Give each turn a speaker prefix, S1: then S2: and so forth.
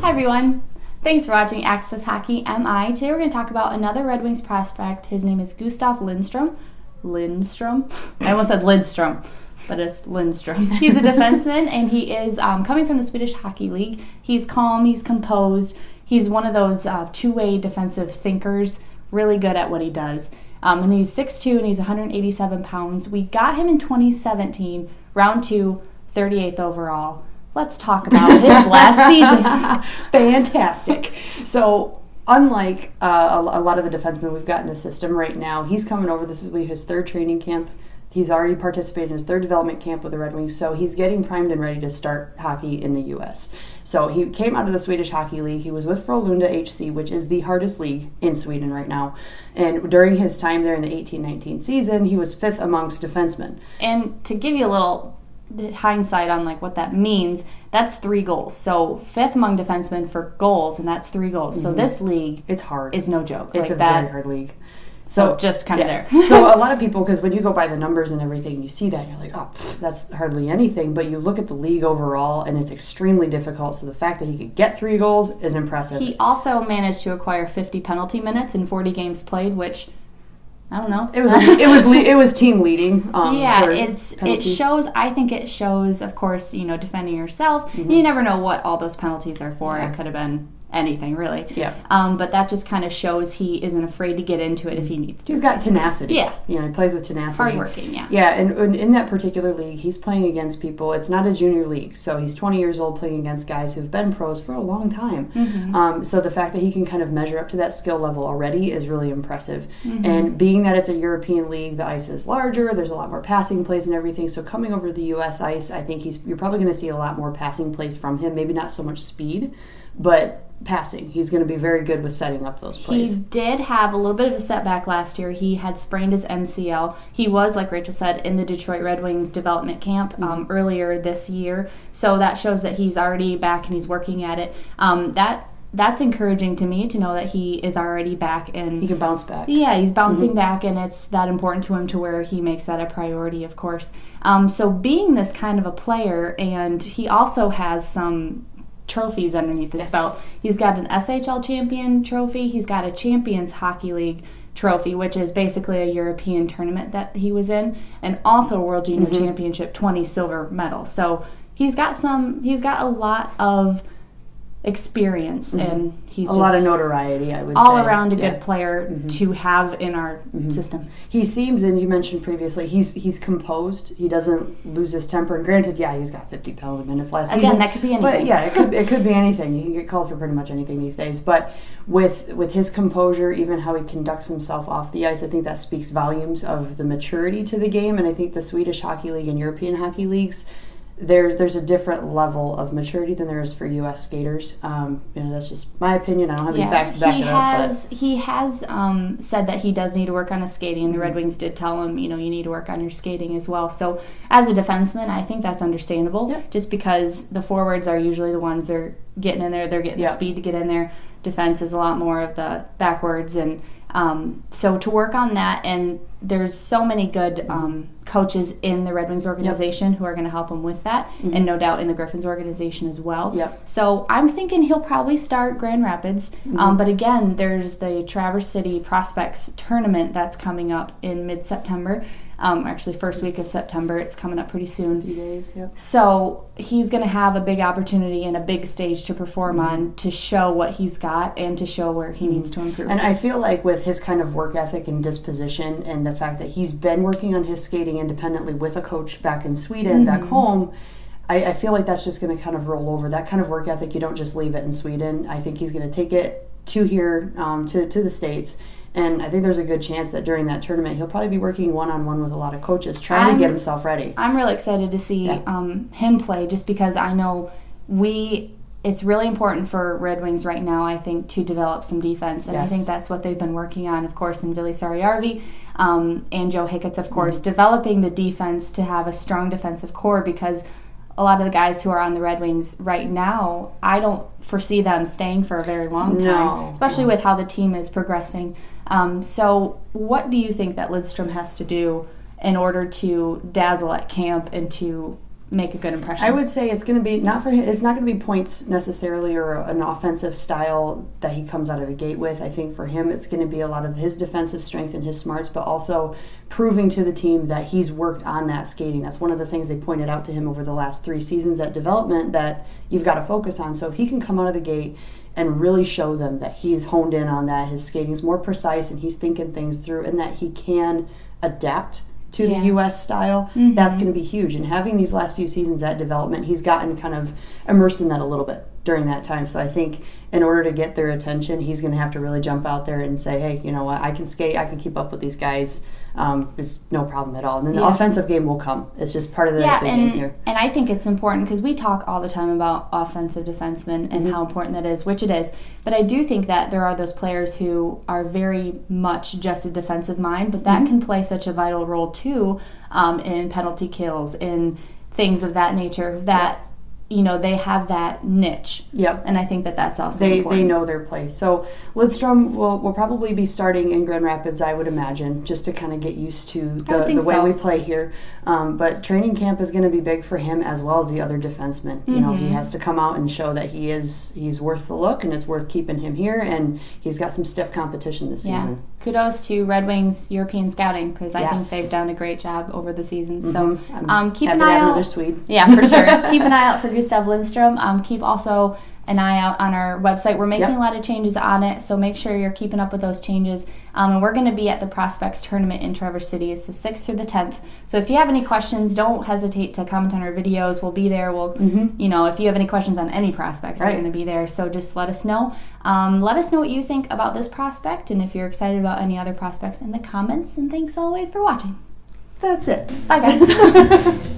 S1: Hi everyone. Thanks for watching Access Hockey MI. Today we're going to talk about another Red Wings prospect. His name is Gustav Lindstrom. I almost said Lindstrom, but it's Lindstrom. He's a defenseman, and he is coming from the Swedish Hockey League. He's calm, he's composed. He's one of those two-way defensive thinkers, really good at what he does. And he's 6'2", and he's 187 pounds. We got him in 2017, round 2, 38th overall. Let's talk about his last season.
S2: Fantastic. So, unlike a lot of the defensemen we've got in the system right now, he's coming over. This is his third training camp. He's already participated in his third development camp with the Red Wings, so he's getting primed and ready to start hockey in the U.S. So he came out of the Swedish Hockey League. He was with Frolunda HC, which is the hardest league in Sweden right now. And during his time there in the 18-19 season, he was 5th amongst defensemen.
S1: And to give you a little hindsight on what that means, that's 3 goals. So 5th among defensemen for goals, and that's 3 goals. So this league,
S2: it's hard.
S1: Is no joke.
S2: It's very hard league.
S1: So just kind of there.
S2: So a lot of people, because when you go by the numbers and everything, you see that, you're like, oh, that's hardly anything. But you look at the league overall, and it's extremely difficult. So the fact that he could get 3 goals is impressive.
S1: He also managed to acquire 50 penalty minutes in 40 games played, which, I don't know.
S2: It was team leading.
S1: It shows. I think it shows. Of course, defending yourself. Mm-hmm. You never know what all those penalties are for. Yeah. It could have been anything, really.
S2: Yeah.
S1: But that just kind of shows he isn't afraid to get into it if he needs to.
S2: He's got tenacity.
S1: Yeah.
S2: He plays with tenacity.
S1: Hardworking. Yeah.
S2: Yeah, and in that particular league, he's playing against people. It's not a junior league, so he's 20 years old playing against guys who've been pros for a long time. Mm-hmm. So the fact that he can kind of measure up to that skill level already is really impressive. Mm-hmm. And being that it's a European league, the ice is larger. There's a lot more passing plays and everything. So coming over to the U.S. ice, I think you're probably going to see a lot more passing plays from him. Maybe not so much speed, but passing. He's going to be very good with setting up those plays.
S1: He did have a little bit of a setback last year. He had sprained his MCL. He was, like Rachel said, in the Detroit Red Wings development camp earlier this year. So that shows that he's already back and he's working at it. That's encouraging to me to know that he is already back and
S2: he can bounce back.
S1: Yeah, he's bouncing back, and it's that important to him to where he makes that a priority, of course. So being this kind of a player, and he also has some trophies underneath his belt. He's got an SHL champion trophy. He's got a Champions Hockey League trophy, which is basically a European tournament that he was in, and also a World Junior Championship 20 silver medals. So he's got a lot of experience, and he's
S2: a lot of notoriety, I would say.
S1: All around a good player to have in our system.
S2: He seems, and you mentioned previously, he's composed. He doesn't lose his temper. And granted, he's got 50 penalty minutes last season.
S1: Again, that could be anything.
S2: But it could be anything. You can get called for pretty much anything these days. But with his composure, even how he conducts himself off the ice, I think that speaks volumes of the maturity to the game. And I think the Swedish Hockey League and European Hockey Leagues, there's a different level of maturity than there is for U.S. skaters. That's just my opinion. I don't have any facts to back it up.
S1: He has said that he does need to work on his skating, and the Red Wings did tell him, you need to work on your skating as well. So as a defenseman, I think that's understandable, just because the forwards are usually the ones they're getting in there. They're getting the speed to get in there. Defense is a lot more of the backwards, and so to work on that, and there's so many good coaches in the Red Wings organization who are going to help him with that, and no doubt in the Griffins organization as well. So I'm thinking he'll probably start Grand Rapids, but again, there's the Traverse City Prospects Tournament that's coming up in mid-September. Actually, first week of September. It's coming up pretty soon.
S2: A few days,
S1: So he's going to have a big opportunity and a big stage to perform on, to show what he's got and to show where he needs to improve.
S2: And I feel like with his kind of work ethic and disposition, and the fact that he's been working on his skating independently with a coach back in Sweden, back home, I feel like that's just going to kind of roll over. That kind of work ethic, you don't just leave it in Sweden. I think he's going to take it to here, to the States. And I think there's a good chance that during that tournament, he'll probably be working one-on-one with a lot of coaches, trying to get himself ready.
S1: I'm really excited to see him play, just because I know it's really important for Red Wings right now, I think, to develop some defense. And I think that's what they've been working on, of course, in Ville Saariarvi and Joe Hicketts, of course, developing the defense to have a strong defensive core, because a lot of the guys who are on the Red Wings right now, I don't foresee them staying for a very long time, especially with how the team is progressing. So what do you think that Lindstrom has to do in order to dazzle at camp and to make a good impression?
S2: I would say it's going to be it's not going to be points necessarily or an offensive style that he comes out of the gate with. I think for him it's going to be a lot of his defensive strength and his smarts, but also proving to the team that he's worked on that skating. That's one of the things they pointed out to him over the last 3 seasons at development that you've got to focus on. So if he can come out of the gate and really show them that he's honed in on that, his skating's more precise and he's thinking things through, and that he can adapt to the U.S. style, that's going to be huge. And having these last few seasons at development, he's gotten kind of immersed in that a little bit during that time. So I think in order to get their attention, he's going to have to really jump out there and say, hey, you know what, I can skate, I can keep up with these guys. There's no problem at all. And then the offensive game will come. It's just part of the game here.
S1: And I think it's important because we talk all the time about offensive defensemen and how important that is, which it is. But I do think that there are those players who are very much just a defensive mind, but that can play such a vital role too in penalty kills, in things of that nature that you know, they have that niche.
S2: Yep.
S1: And I think that that's also important.
S2: They know their place. So Lindstrom will probably be starting in Grand Rapids, I would imagine, just to kind of get used to the way we play here. But training camp is going to be big for him as well as the other defensemen. You know, he has to come out and show that he's worth the look and it's worth keeping him here, and he's got some stiff competition this season.
S1: Kudos to Red Wings European Scouting, because I think they've done a great job over the season. So keep an eye out.
S2: Another Swede.
S1: Yeah, for sure. Keep an eye out for Gustav Lindstrom. Keep also an eye out on our website. We're making a lot of changes on it, so make sure you're keeping up with those changes. And we're going to be at the Prospects Tournament in Traverse City. It's the 6th through the 10th. So if you have any questions, don't hesitate to comment on our videos. We'll be there. We'll, you know, if you have any questions on any prospects, we're going to be there. So just let us know. Let us know what you think about this prospect, and if you're excited about any other prospects in the comments. And thanks always for watching.
S2: That's it.
S1: Bye, guys.